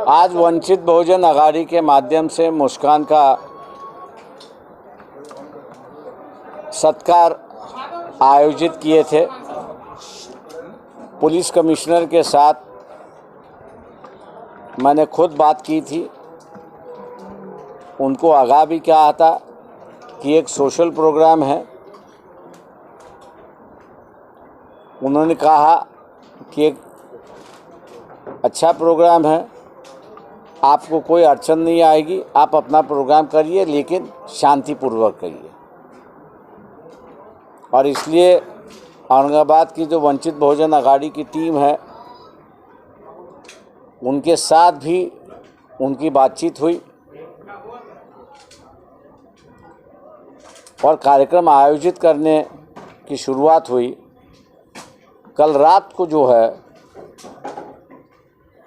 आज वंचित बहुजन अघाड़ी के माध्यम से मुस्कान का सत्कार आयोजित किए थे। पुलिस कमिश्नर के साथ मैंने खुद बात की थी, उनको आगाह भी कहा था कि एक सोशल प्रोग्राम है। उन्होंने कहा कि एक अच्छा प्रोग्राम है, आपको कोई अड़चन नहीं आएगी, आप अपना प्रोग्राम करिए लेकिन शांतिपूर्वक करिए। और इसलिए औरंगाबाद की जो वंचित बहुजन अघाड़ी की टीम है, उनके साथ भी उनकी बातचीत हुई और कार्यक्रम आयोजित करने की शुरुआत हुई। कल रात को जो है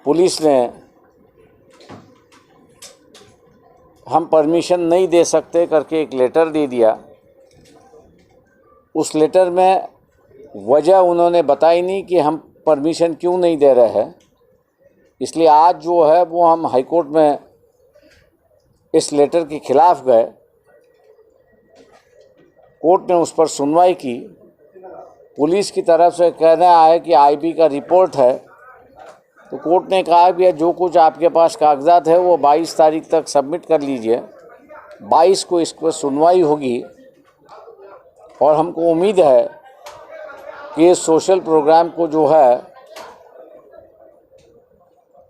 पुलिस ने हम परमिशन नहीं दे सकते करके एक लेटर दे दिया। उस लेटर में वजह उन्होंने बताई नहीं कि हम परमिशन क्यों नहीं दे रहे हैं। इसलिए आज जो है वो हम हाई कोर्ट में इस लेटर के खिलाफ गए। कोर्ट ने उस पर सुनवाई की। पुलिस की तरफ से कहना है कि आईबी का रिपोर्ट है, तो कोर्ट ने कहा कि जो कुछ आपके पास कागजात है वो 22 तारीख तक सबमिट कर लीजिए। 22 को इस पर सुनवाई होगी और हमको उम्मीद है कि इस सोशल प्रोग्राम को जो है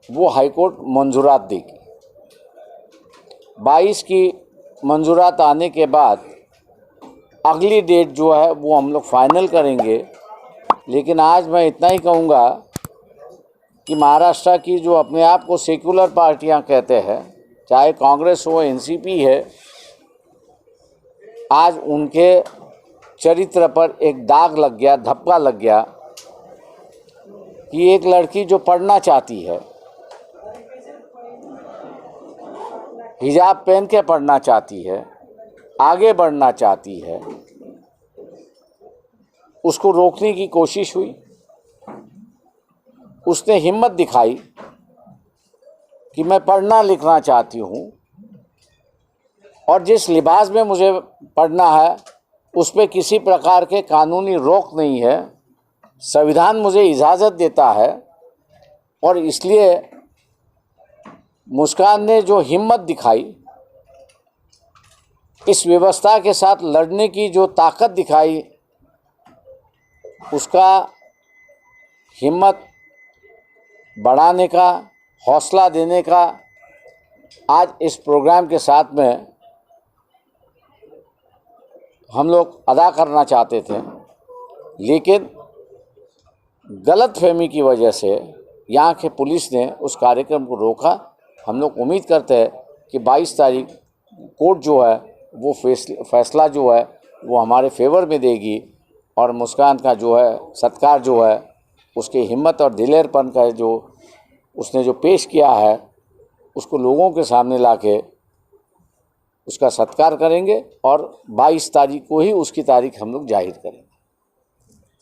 वो हाई कोर्ट मंजूरात देगी। 22 की मंजूरात आने के बाद अगली डेट जो है वो हम लोग फाइनल करेंगे। लेकिन आज मैं इतना ही कहूँगा कि महाराष्ट्र की जो अपने आप को सेक्युलर पार्टियां कहते हैं, चाहे कांग्रेस हो, एनसीपी है, आज उनके चरित्र पर एक दाग लग गया, धब्बा लग गया कि एक लड़की जो पढ़ना चाहती है, हिजाब पहन के पढ़ना चाहती है, आगे बढ़ना चाहती है, उसको रोकने की कोशिश हुई। उसने हिम्मत दिखाई कि मैं पढ़ना लिखना चाहती हूँ और जिस लिबास में मुझे पढ़ना है उस पर किसी प्रकार के कानूनी रोक नहीं है, संविधान मुझे इजाज़त देता है। और इसलिए मुस्कान ने जो हिम्मत दिखाई, इस व्यवस्था के साथ लड़ने की जो ताकत दिखाई, उसका हिम्मत बढ़ाने का, हौसला देने का आज इस प्रोग्राम के साथ में हम लोग अदा करना चाहते थे। लेकिन गलतफहमी की वजह से यहाँ के पुलिस ने उस कार्यक्रम को रोका। हम लोग उम्मीद करते हैं कि 22 तारीख कोर्ट जो है वो फैसला जो है वो हमारे फेवर में देगी और मुस्कान का जो है सत्कार जो है, उसकी हिम्मत और दिलेरपन का जो उसने जो पेश किया है, उसको लोगों के सामने लाके उसका सत्कार करेंगे और 22 तारीख को ही उसकी तारीख हम लोग जाहिर करेंगे।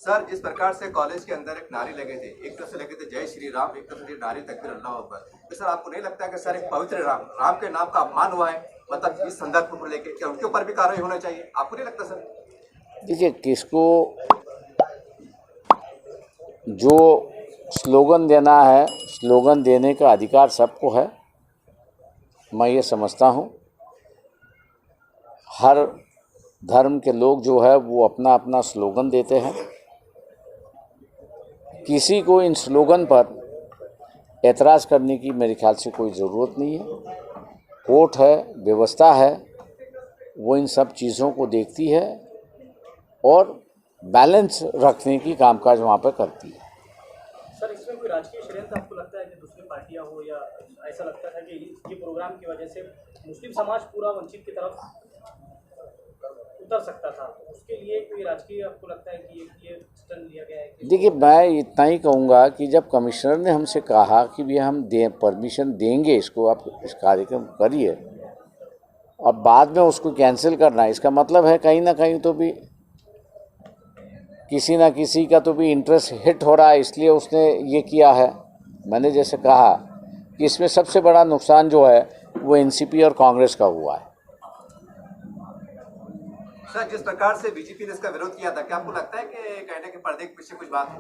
सर, जिस प्रकार से कॉलेज के अंदर एक नारे लगे थे, एक तरफ से लगे थे जय श्री राम, एक तरफ से नारे तकबीर अल्लाह अकबर, तो सर आपको नहीं लगता कि सर एक पवित्र राम के नाम का अपमान हुआ है? मतलब इस संदर्भ को लेकर क्या उनके ऊपर भी कार्रवाई होना चाहिए? आपको नहीं लगता सर? देखिए, किसको जो स्लोगन देना है, स्लोगन देने का अधिकार सबको है। मैं ये समझता हूँ हर धर्म के लोग जो है वो अपना अपना स्लोगन देते हैं। किसी को इन स्लोगन पर एतराज़ करने की मेरे ख्याल से कोई ज़रूरत नहीं है। कोर्ट है, व्यवस्था है, वो इन सब चीज़ों को देखती है और बैलेंस रखने की कामकाज वहाँ पर करती है। सर, इसमें कोई राजकीय षड्यंत्र आपको लगता है कि दूसरी पार्टियां हो, या ऐसा लगता है कि ये प्रोग्राम की वजह से मुस्लिम समाज पूरा वंचित की तरफ उतर सकता था? उसके लिए कोई राजकीय आपको लगता है कि ये स्टैंड लिया गया है? देखिए, मैं इतना ही कहूँगा कि जब कमिश्नर ने हमसे कहा कि भैया हम परमिशन देंगे इसको, आप इस कार्यक्रम करिए, और बाद में उसको कैंसिल करना है, इसका मतलब है कहीं ना कहीं तो भी किसी ना किसी का तो भी इंटरेस्ट हिट हो रहा है, इसलिए उसने ये किया है। मैंने जैसे कहा कि इसमें सबसे बड़ा नुकसान जो है वो एनसीपी और कांग्रेस का हुआ है। सर, जिस प्रकार से बीजेपी ने इसका विरोध किया था, क्या आपको लगता है कि कहने के पर्दे के पीछे कुछ बात है?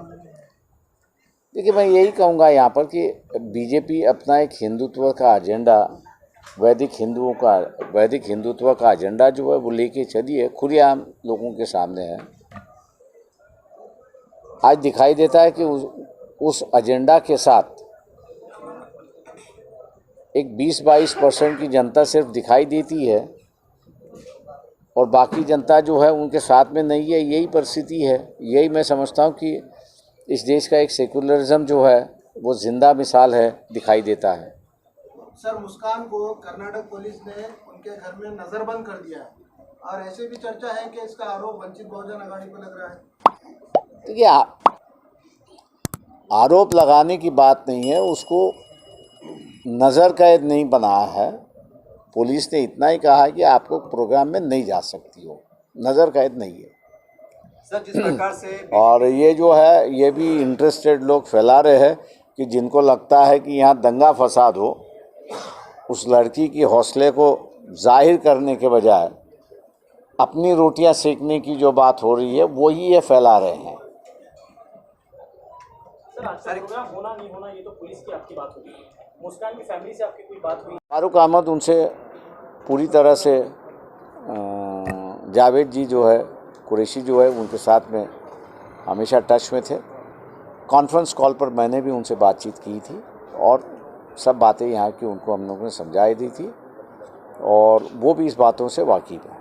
देखिए, मैं यही कहूँगा यहाँ पर कि बीजेपी अपना एक हिंदुत्व का एजेंडा, वैदिक हिंदुत्व का एजेंडा जो है वो लेके चली है, खुलेआम लोगों के सामने है। आज दिखाई देता है कि उस एजेंडा के साथ एक 20-22% की जनता सिर्फ दिखाई देती है और बाकी जनता जो है उनके साथ में नहीं है। यही परिस्थिति है। यही मैं समझता हूँ कि इस देश का एक सेकुलरिज्म जो है वो जिंदा मिसाल है, दिखाई देता है। सर, मुस्कान को कर्नाटक पुलिस ने उनके घर में नजरबंद कर दिया है और ऐसे भी चर्चा है कि इसका आरोप वंचित बहुजन आघाड़ी पर लग रहा है। देखिए, आरोप लगाने की बात नहीं है, उसको नज़र कैद नहीं बनाया है। पुलिस ने इतना ही कहा है कि आपको प्रोग्राम में नहीं जा सकती हो, नज़र कैद नहीं है। सर, जिस प्रकार से और ये जो है ये भी इंटरेस्टेड लोग फैला रहे हैं कि जिनको लगता है कि यहाँ दंगा फसाद हो, उस लड़की की हौसले को जाहिर करने के बजाय अपनी रोटियां सेकने की जो बात हो रही है वही ये फैला रहे हैं। सर, आज का प्रोग्राम होना नहीं होना ये तो पुलिस की आपकी बात होगी, मुस्कान की फैमिली से आपकी कोई बात हुई? फारूक अहमद उनसे पूरी तरह से, जावेद जी जो है, कुरैशी जो है, उनके साथ में हमेशा टच में थे। कॉन्फ्रेंस कॉल पर मैंने भी उनसे बातचीत की थी और सब बातें यहाँ की उनको हम लोगों ने समझाई दी थी और वो भी इस बातों से वाकिफ़ है।